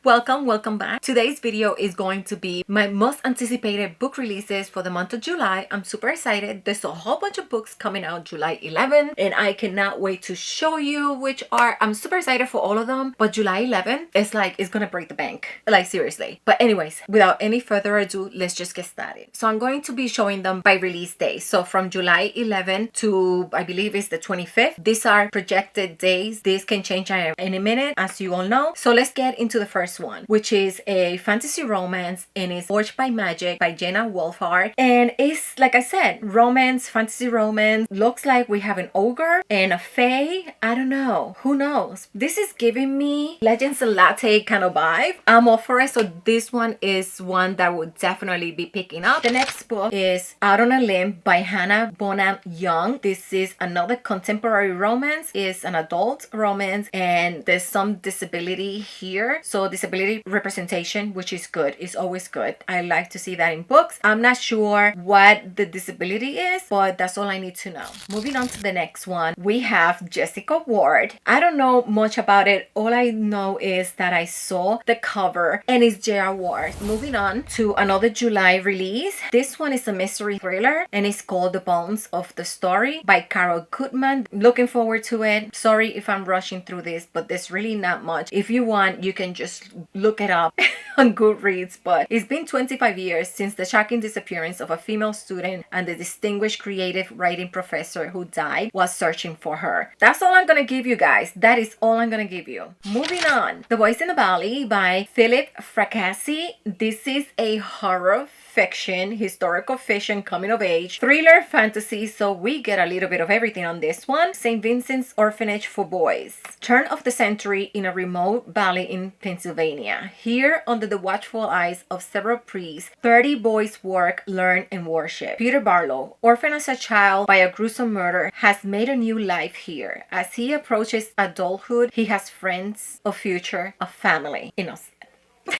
Welcome back. Today's video is going to be my most anticipated book releases for the month of July. I'm super excited. There's a whole bunch of books coming out July 11th and I cannot wait to show you which are. I'm super excited for all of them, but July 11th is like, it's gonna break the bank, like seriously. But anyways, without any further ado, let's just get started. So I'm going to be showing them by release day. So from July 11th to I believe it's the 25th. These are projected days. This can change at any minute, as you all know. So let's get into the first one, which is a fantasy romance and it's Forged by Magic by Jenna Wolfhard. And it's, like I said, romance, fantasy romance. Looks like we have an ogre and a fae. I don't know. Who knows? This is giving me Legends and Latte kind of vibe. I'm all for it. So this one is one that would definitely be picking up. The next book is Out on a Limb by Hannah Bonham Young. This is another contemporary romance. It's an adult romance and there's some disability here. So disability representation, which is good. It's always good. I like to see that in books. I'm not sure what the disability is, but that's all I need to know. Moving on to the next one, we have Jessica Ward. I don't know much about it. All I know is that I saw the cover and it's J.R. Ward. Moving on to another July release. This one is a mystery thriller and it's called The Bones of the Story by Carol Goodman. Looking forward to it. Sorry if I'm rushing through this, but there's really not much. If you want, you can just look it up on Goodreads, but it's been 25 years since the shocking disappearance of a female student and the distinguished creative writing professor who died while searching for her. That's all I'm gonna give you guys. That is all I'm gonna give you. Moving on, The Voice in the Valley by Philip Fracassi. This is a horror fiction, historical fiction, coming of age, thriller, fantasy, so we get a little bit of everything on this one. St. Vincent's Orphanage for Boys. Turn of the century in a remote valley in Pennsylvania. Here, under the watchful eyes of several priests, 30 boys work, learn, and worship. Peter Barlow, orphaned as a child by a gruesome murder, has made a new life here. As he approaches adulthood, he has friends, a future, a family.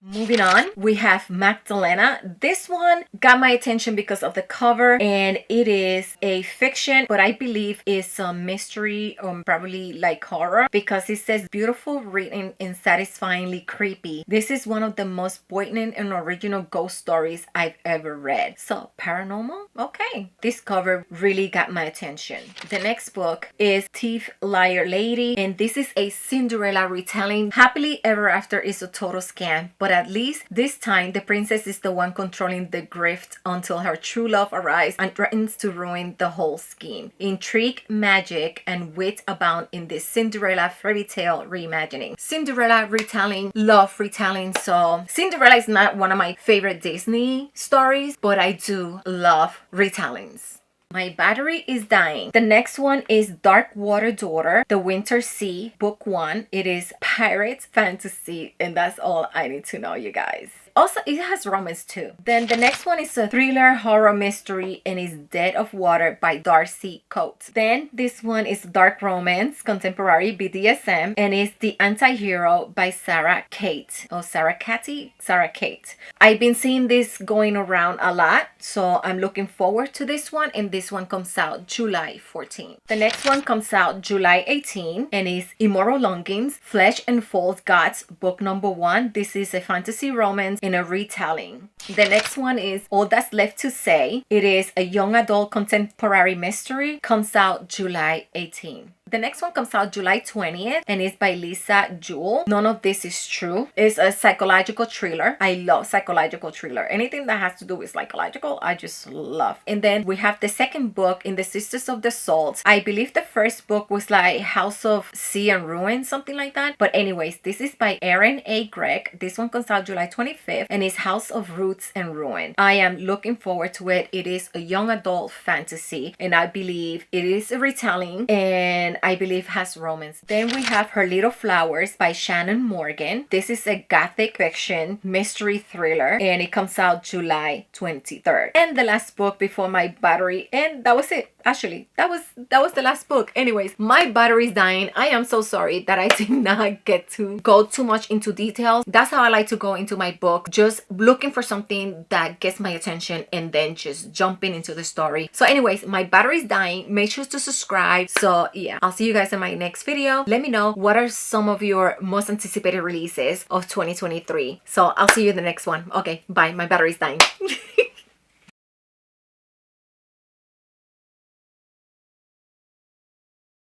Moving on, we have Magdalena. This one got my attention because of the cover and it is a fiction, but I believe it's a mystery or probably like horror because it says beautiful written and satisfyingly creepy. This is one of the most poignant and original ghost stories I've ever read. So paranormal? Okay. This cover really got my attention. The next book is Thief, Liar, Lady, and this is a Cinderella retelling. Happily Ever After is a total scam, but at least this time the princess is the one controlling the grift until her true love arrives and threatens to ruin the whole scheme. Intrigue, magic, and wit abound in this Cinderella fairy tale reimagining. Cinderella retelling, love retelling. So Cinderella is not one of my favorite Disney stories, but I do love retellings. My battery is dying. The next one is Dark Water Daughter, The Winter Sea, Book 1. It is pirate fantasy, and that's all I need to know, you guys. Also, it has romance too. Then the next one is a thriller horror mystery and is Dead of Water by Darcy Coates. Then this one is dark romance, contemporary BDSM, and is The Anti-Hero by Sarah Kate. Oh, Sarah Catty? Sarah Kate. I've been seeing this going around a lot, so I'm looking forward to this one, and this one comes out July 14. The next one comes out July 18 and is Immoral Longings, Flesh and False Gods, book number 1. This is a fantasy romance in a retelling. The next one is All That's Left to Say. It is a young adult contemporary mystery. Comes out July 18. The next one comes out July 20th and is by Lisa Jewell. None of This Is True. It's a psychological thriller. I love psychological thriller. Anything that has to do with psychological, I just love. And then we have the second book in the Sisters of the Salt. I believe the first book was like House of Sea and Ruin, something like that. But anyways, this is by Erin A. Gregg. This one comes out July 25th and is House of Roots and Ruin. I am looking forward to it. It is a young adult fantasy and I believe it is a retelling and I believe has romance. Then we have Her Little Flowers by Shannon Morgan. This is a gothic fiction mystery thriller and it comes out July 23rd. And the last book before my battery, and that was it. Actually, that was the last book. Anyways, my battery is dying. I am so sorry that I did not get to go too much into details. That's how I like to go into my book, just looking for something that gets my attention and then just jumping into the story. So anyways, my battery is dying. Make sure to subscribe. So yeah, I'll see you guys in my next video. Let me know what are some of your most anticipated releases of 2023. So I'll see you in the next one. Okay, bye. My battery's dying.